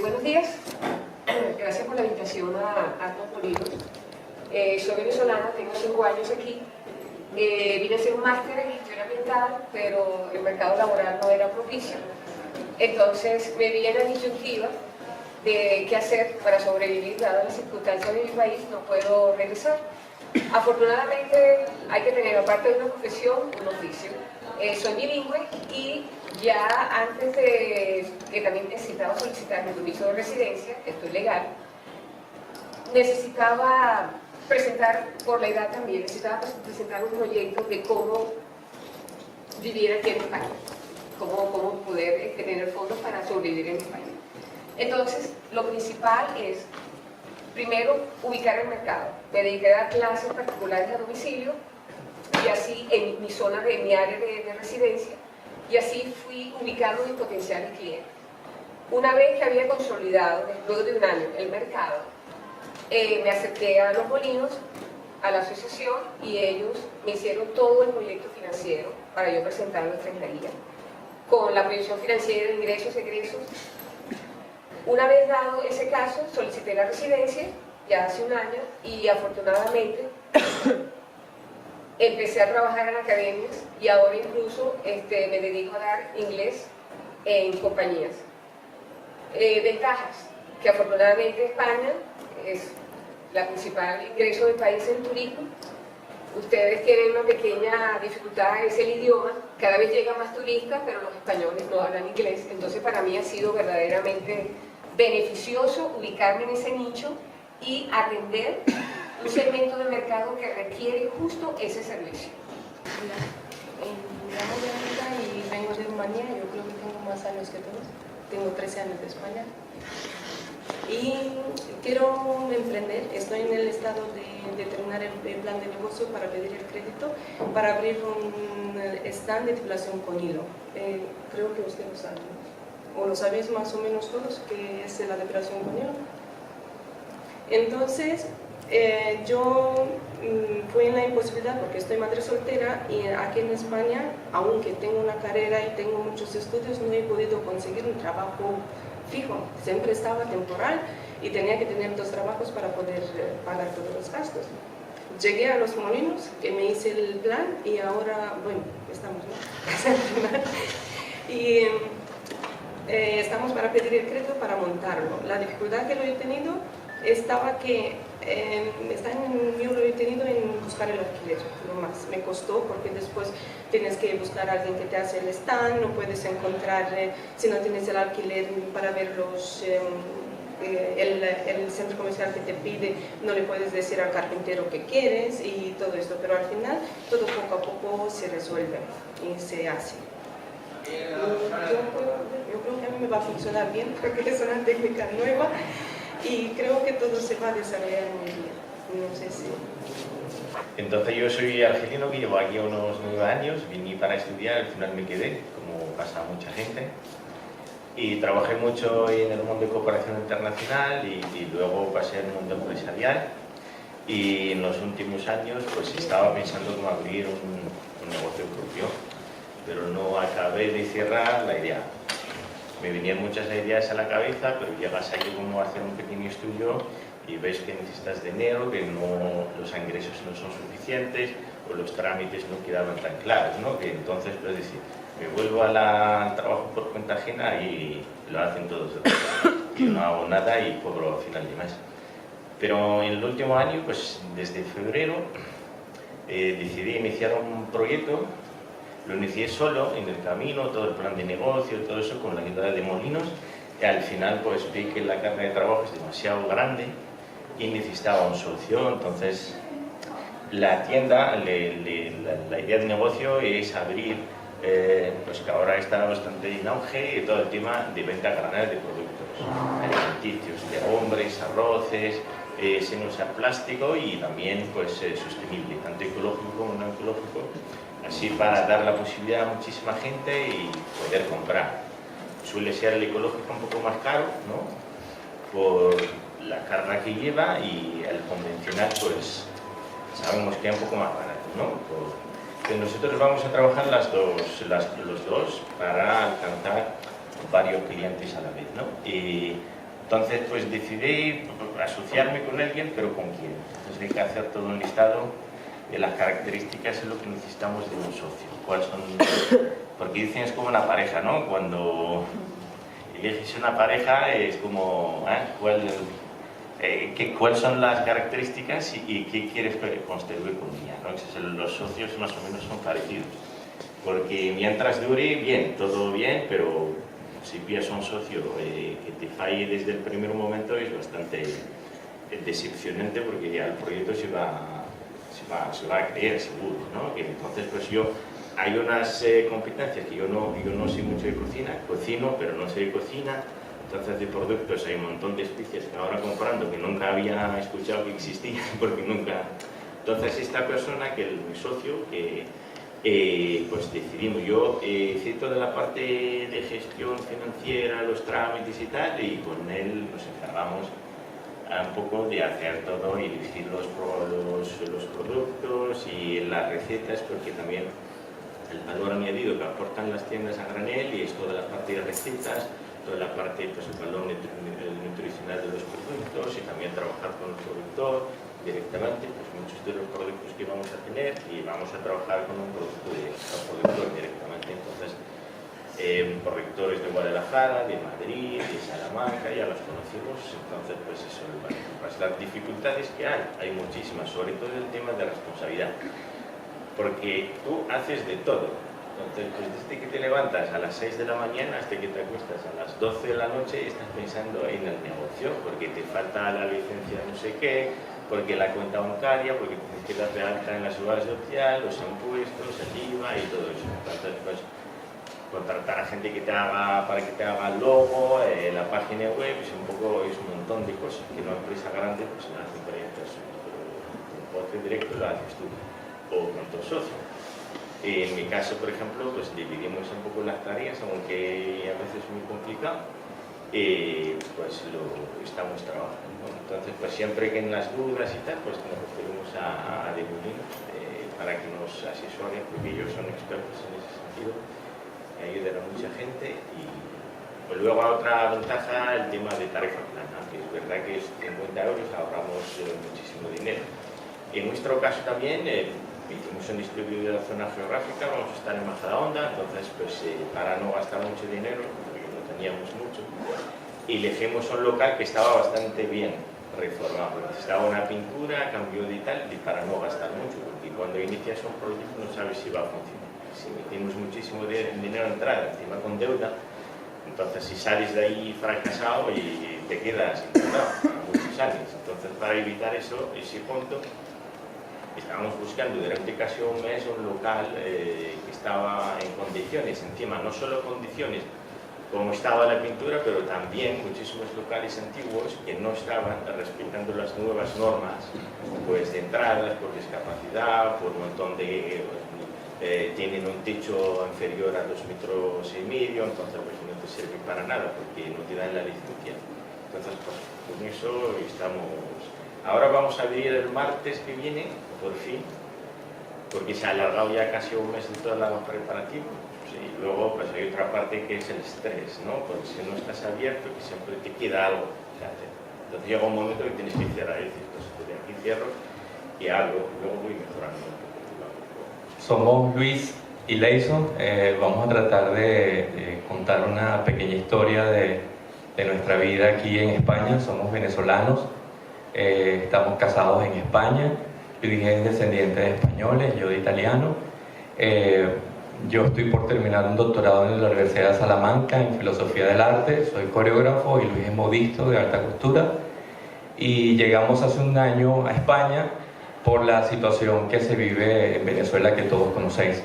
Buenos días, gracias por la invitación a Cosmolinos. Soy venezolana, tengo 5 años aquí. Vine a hacer un máster en gestión ambiental, pero el mercado laboral no era propicio. Entonces me vi en la disyuntiva de qué hacer para sobrevivir, dadas las circunstancias de mi país, no puedo regresar. Afortunadamente hay que tener, aparte de una profesión, un oficio. Soy bilingüe y ya antes de que también necesitaba solicitar mi permiso de residencia, que estoy legal, necesitaba presentar, por la edad también, necesitaba presentar un proyecto de cómo vivir aquí en España, cómo poder tener fondos para sobrevivir en España. Entonces, lo principal es, primero, ubicar el mercado. Me dediqué a dar clases particulares a domicilio, y así en mi zona, de mi área de residencia, y así fui ubicando mis potenciales clientes. Una vez que había consolidado, luego de un año, el mercado, me acerqué a Los Molinos, a la asociación, y ellos me hicieron todo el proyecto financiero para yo presentarlo en Tresorería, con la proyección financiera de ingresos, egresos. Una vez dado ese caso, solicité la residencia, ya hace un año, y afortunadamente empecé a trabajar en academias y ahora incluso me dedico a dar inglés en compañías. Ventajas, que afortunadamente España es la principal ingreso del país en turismo. Ustedes tienen una pequeña dificultad, es el idioma, cada vez llegan más turistas, pero los españoles no hablan inglés, entonces para mí ha sido verdaderamente beneficioso ubicarme en ese nicho y atender un segmento de mercado que requiere justo ese servicio. Hola, me llamo Verónica y vengo de Rumanía. Yo creo que tengo más años que todos. Tengo 13 años de España. Y quiero emprender. Estoy en el estado de terminar el plan de negocio para pedir el crédito, para abrir un stand de depilación con hilo. Creo que ustedes lo saben, o lo sabéis más o menos todos, que es la depilación con hilo. Entonces, yo fui en la imposibilidad porque estoy madre soltera y aquí en España, aunque tengo una carrera y tengo muchos estudios, no he podido conseguir un trabajo fijo. Siempre estaba temporal y tenía que tener 2 trabajos para poder pagar todos los gastos. Llegué a Los Molinos, que me hice el plan y ahora, bueno, estamos, ¿no? Y estamos para pedir el crédito para montarlo. La dificultad que lo he tenido estaba que yo lo he tenido en buscar el alquiler, lo más me costó, porque después tienes que buscar a alguien que te hace el stand, no puedes encontrar, si no tienes el alquiler para ver el centro comercial que te pide, no le puedes decir al carpintero que quieres y todo esto, pero al final todo poco a poco se resuelve y se hace. Yo creo que a mí me va a funcionar bien porque es una técnica nueva y creo que todo se va a desarrollar muy bien. No sé si... Entonces yo soy argelino, que llevo aquí unos 9 años, vine para estudiar, al final me quedé, como pasa a mucha gente, y trabajé mucho en el mundo de cooperación internacional y luego pasé al mundo empresarial, y en los últimos años pues estaba pensando cómo abrir un negocio propio, pero no acabé de cerrar la idea. Me venían muchas ideas a la cabeza, pero llegas ahí como a hacer un pequeño estudio y ves que necesitas dinero, que los ingresos no son suficientes o los trámites no quedaban tan claros, ¿no? Que entonces, pues decir, me vuelvo al trabajo por cuenta ajena y lo hacen todos. Yo no hago nada y cobro al final de mes. Pero en el último año, pues desde febrero, decidí iniciar un proyecto. Lo inicié solo, en el camino, todo el plan de negocio, todo eso con la ayuda de Molinos, y al final pues vi que la carga de trabajo es demasiado grande y necesitaba una solución. Entonces la tienda, la idea de negocio es abrir, pues que ahora está bastante en auge, todo el tema de venta granel de productos alimenticios, de hombres, arroces, sin usar plástico y también pues sostenible, tanto ecológico como no ecológico, así para dar la posibilidad a muchísima gente y poder comprar. Suele ser el ecológico un poco más caro, ¿no? Por la carga que lleva, y el convencional pues sabemos que es un poco más barato, ¿no? Pues nosotros vamos a trabajar los dos para alcanzar varios clientes a la vez, ¿no? Y entonces pues decidí asociarme con alguien, pero ¿con quién? Entonces hay que hacer todo un listado de las características de lo que necesitamos de un socio. ¿Cuáles son? Porque dicen es como una pareja, ¿no? Cuando eliges una pareja es como ¿cuáles son las características y qué quieres construir con ella, ¿no? Entonces, los socios más o menos son parecidos, porque mientras dure, bien, todo bien, pero si pillas un socio que te falle desde el primer momento es bastante decepcionante, porque ya el proyecto se va a creer seguro, ¿no? Que entonces pues hay unas competencias que yo no sé mucho de cocina, cocino pero no sé de cocina. Entonces de productos hay un montón de especies que ahora comprando que nunca había escuchado que existían, porque nunca... Entonces esta persona, que es mi socio, pues decidimos, yo hice toda la parte de gestión financiera, los trámites y tal, y con él nos encargamos un poco de hacer todo y elegir los productos y las recetas, porque también el valor añadido que aportan las tiendas a granel y es toda la parte de recetas, toda la parte, pues el valor nutricional de los productos, y también trabajar con el productor directamente, pues muchos de los productos que vamos a tener, y vamos a trabajar con un productor directamente. Entonces productores de Guadalajara, de Madrid, de Salamanca, ya los conocimos. Entonces pues eso, pues las dificultades que hay muchísimas, sobre todo el tema de responsabilidad, porque tú haces de todo. Entonces, pues desde que te levantas a las 6 de la mañana hasta que te acuestas a las 12 de la noche, estás pensando en el negocio, porque te falta la licencia no sé qué, porque la cuenta bancaria, porque tienes que darte alta en la seguridad social, los impuestos, el IVA y todo eso. Entonces, pues contratar a gente que te haga, para que te haga el logo, la página web, es un montón de cosas que una empresa grande pues la hace varias personas, pero un negocio directo lo haces tú o con tu socio. En mi caso, por ejemplo, pues dividimos un poco las tareas, aunque a veces es muy complicado, pues lo estamos trabajando. Entonces, pues siempre que en las dudas y tal, pues nos referimos a Demolinos para que nos asesoren, porque ellos son expertos en ese sentido, ayudan a mucha gente. Y pues luego otra ventaja, el tema de tarifa plana, que es verdad que es 50 euros, ahorramos muchísimo dinero. En nuestro caso también, hicimos un distribuidor de la zona geográfica, vamos a estar en Majadahonda, entonces pues para no gastar mucho dinero, porque no teníamos mucho, elegimos un local que estaba bastante bien reformado, necesitaba una pintura, cambio de tal, y para no gastar mucho, porque cuando inicias un proyecto no sabes si va a funcionar. Si metimos muchísimo dinero a entrada, encima con deuda, entonces si sales de ahí fracasado y te quedas internado muchos años. Entonces para evitar ese punto, estábamos buscando durante casi un mes un local que estaba en condiciones, encima no solo condiciones como estaba la pintura, pero también muchísimos locales antiguos que no estaban respetando las nuevas normas, pues de entradas, por discapacidad, por un montón de... tienen un techo inferior a 2,5 metros, entonces pues no te sirve para nada porque no te dan la licencia. Entonces pues con eso estamos... Ahora vamos a abrir el martes que viene, por fin, porque se ha alargado ya casi un mes de todos los preparativos. Y luego pues hay otra parte que es el estrés, ¿no? Porque si no estás abierto, que siempre te queda algo que hacer. Entonces llega un momento que tienes que cerrar y decir, pues de aquí cierro y algo, luego voy mejorando un poco. Somos Luis y Leison, vamos a tratar de contar una pequeña historia de nuestra vida aquí en España. Somos venezolanos, estamos casados en España. Luis es descendiente de españoles, yo de italiano. Yo estoy por terminar un doctorado en la Universidad de Salamanca en Filosofía del Arte, soy coreógrafo y Luis es modisto de alta costura. Y llegamos hace un año a España por la situación que se vive en Venezuela, que todos conocéis.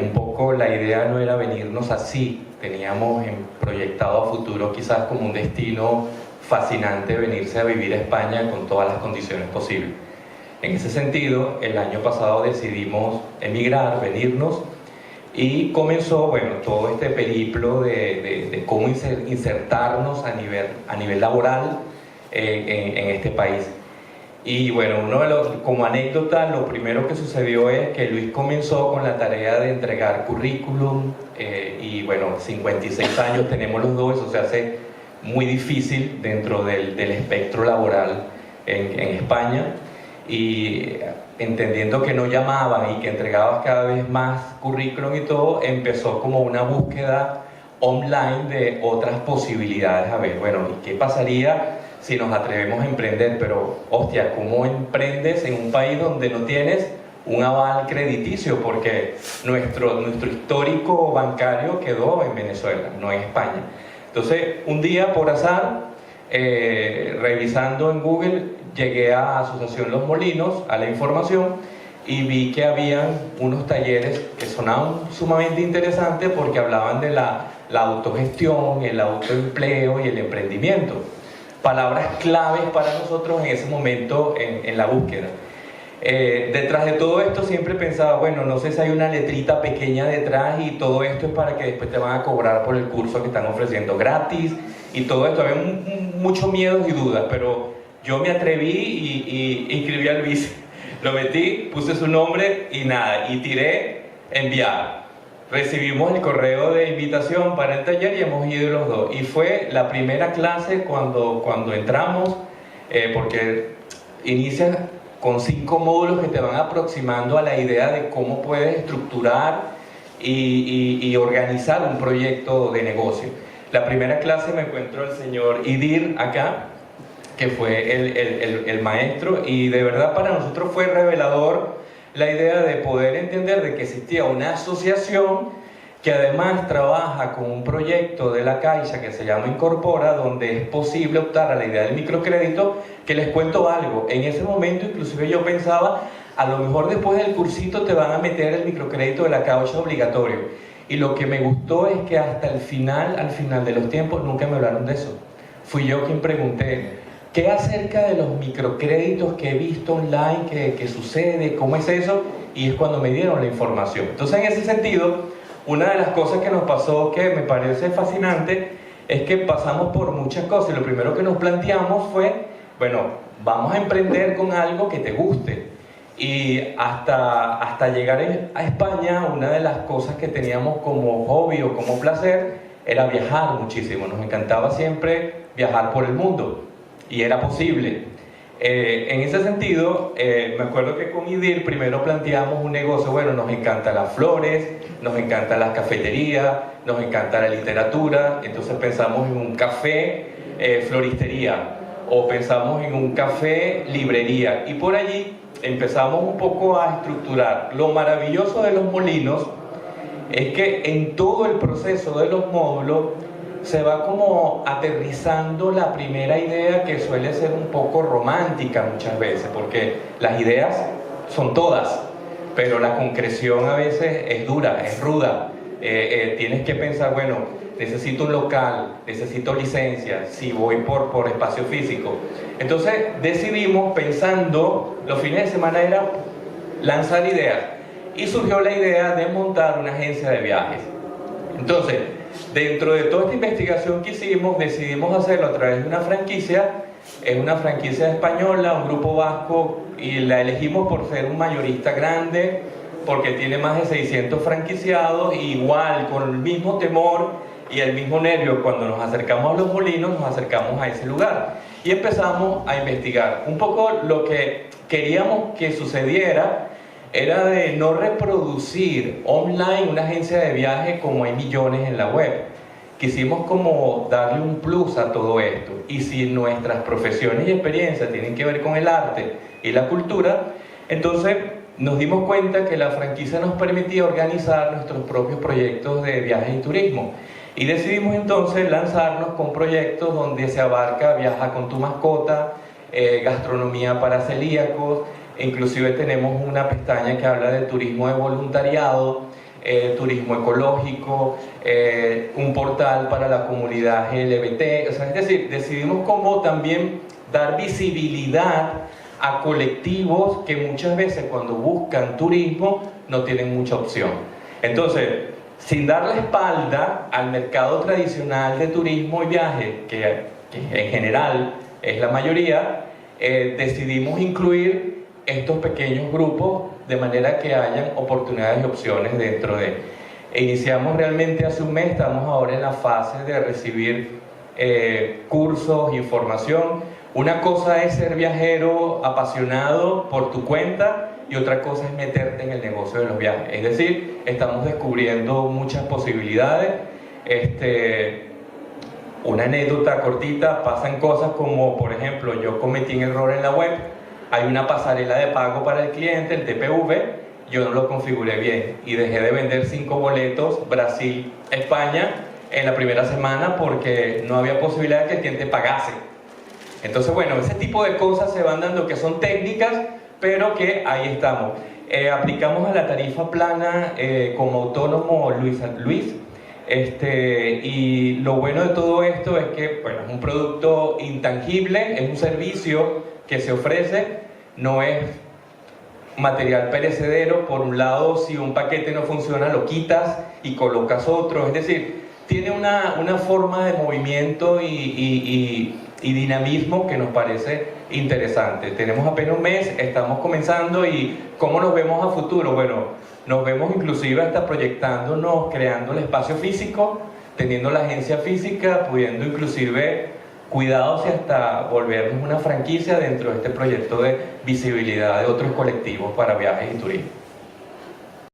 Un poco la idea no era venirnos así, teníamos proyectado a futuro quizás como un destino fascinante venirse a vivir a España con todas las condiciones posibles. En ese sentido, el año pasado decidimos emigrar, venirnos, y comenzó, bueno, todo este periplo de cómo insertarnos a nivel laboral en este país. Y bueno, como anécdota, lo primero que sucedió es que Luis comenzó con la tarea de entregar currículum y bueno, 56 años tenemos los dos, eso se hace muy difícil dentro del espectro laboral en España, y entendiendo que no llamaban y que entregabas cada vez más currículum y todo, empezó como una búsqueda online de otras posibilidades. A ver, bueno, ¿y qué pasaría si nos atrevemos a emprender? Pero, hostia, ¿cómo emprendes en un país donde no tienes un aval crediticio? Porque nuestro histórico bancario quedó en Venezuela, no en España. Entonces, un día por azar, revisando en Google, llegué a Asociación Los Molinos, a la información, y vi que habían unos talleres que sonaban sumamente interesantes porque hablaban de la autogestión, el autoempleo y el emprendimiento. Palabras claves para nosotros en ese momento en la búsqueda. Detrás de todo esto siempre pensaba, bueno, no sé si hay una letrita pequeña detrás y todo esto es para que después te van a cobrar por el curso que están ofreciendo gratis y todo esto. Había muchos miedos y dudas, pero yo me atreví y escribí a Luis, lo metí, puse su nombre y nada, y tiré enviar. Recibimos el correo de invitación para el taller y hemos ido los dos. Y fue la primera clase cuando entramos, porque inicias con 5 módulos que te van aproximando a la idea de cómo puedes estructurar y organizar un proyecto de negocio. La primera clase me encuentro al señor Idir acá, que fue el maestro, y de verdad para nosotros fue revelador la idea de poder entender de que existía una asociación que además trabaja con un proyecto de la Caixa que se llama Incorpora, donde es posible optar a la idea del microcrédito, que les cuento algo. En ese momento inclusive yo pensaba, a lo mejor después del cursito te van a meter el microcrédito de la Caixa obligatorio. Y lo que me gustó es que hasta el final, al final de los tiempos, nunca me hablaron de eso. Fui yo quien pregunté, ¿qué acerca de los microcréditos que he visto online, que sucede? ¿Cómo es eso? Y es cuando me dieron la información. Entonces, en ese sentido, una de las cosas que nos pasó que me parece fascinante es que pasamos por muchas cosas. Y lo primero que nos planteamos fue, bueno, vamos a emprender con algo que te guste. Y hasta llegar a España, una de las cosas que teníamos como hobby o como placer era viajar muchísimo. Nos encantaba siempre viajar por el mundo. Y era posible. En ese sentido, me acuerdo que con Idir primero planteamos un negocio. Bueno, nos encantan las flores, nos encantan las cafeterías, nos encanta la literatura. Entonces pensamos en un café floristería, o pensamos en un café librería, y por allí empezamos un poco a estructurar. Lo maravilloso de Los Molinos es que en todo el proceso de los módulos se va como aterrizando la primera idea, que suele ser un poco romántica muchas veces, porque las ideas son todas, pero la concreción a veces es dura, es ruda. Tienes que pensar, bueno, necesito un local, necesito licencia, si voy por espacio físico. Entonces decidimos, pensando, los fines de semana era lanzar ideas, y surgió la idea de montar una agencia de viajes. Entonces, dentro de toda esta investigación que hicimos, decidimos hacerlo a través de una franquicia. Es una franquicia española, un grupo vasco, y la elegimos por ser un mayorista grande, porque tiene más de 600 franquiciados, igual, con el mismo temor y el mismo nervio. Cuando nos acercamos a Los Molinos, nos acercamos a ese lugar y empezamos a investigar. Un poco lo que queríamos que sucediera era de no reproducir online una agencia de viaje como hay millones en la web. Quisimos como darle un plus a todo esto, y si nuestras profesiones y experiencias tienen que ver con el arte y la cultura, entonces nos dimos cuenta que la franquicia nos permitía organizar nuestros propios proyectos de viaje y turismo, y decidimos entonces lanzarnos con proyectos donde se abarca viaja con tu mascota, gastronomía para celíacos. Inclusive tenemos una pestaña que habla de turismo de voluntariado, turismo ecológico, un portal para la comunidad LGBT. O sea, es decir, decidimos cómo también dar visibilidad a colectivos que muchas veces cuando buscan turismo no tienen mucha opción. Entonces, sin dar la espalda al mercado tradicional de turismo y viaje, que en general es la mayoría, decidimos incluir estos pequeños grupos de manera que hayan oportunidades y opciones dentro de. Iniciamos realmente hace un mes, estamos ahora en la fase de recibir cursos, información. Una cosa es ser viajero apasionado por tu cuenta y otra cosa es meterte en el negocio de los viajes. Es decir, estamos descubriendo muchas posibilidades. Una anécdota cortita, pasan cosas como, por ejemplo, yo cometí un error en la web, hay una pasarela de pago para el cliente, el TPV, yo no lo configuré bien y dejé de vender 5 boletos Brasil-España en la primera semana porque no había posibilidad de que el cliente pagase. Entonces, bueno, ese tipo de cosas se van dando que son técnicas, pero que ahí estamos. Aplicamos a la tarifa plana como autónomo Luis. Y lo bueno de todo esto es que, bueno, es un producto intangible, es un servicio que se ofrece, no es material perecedero. Por un lado, si un paquete no funciona, lo quitas y colocas otro. Es decir, tiene una forma de movimiento y dinamismo que nos parece interesante. Tenemos apenas un mes, estamos comenzando. ¿Y cómo nos vemos a futuro? Bueno, nos vemos inclusive hasta proyectándonos, creando el espacio físico, teniendo la agencia física, pudiendo inclusive cuidados y hasta volvernos una franquicia dentro de este proyecto de visibilidad de otros colectivos para viajes y turismo.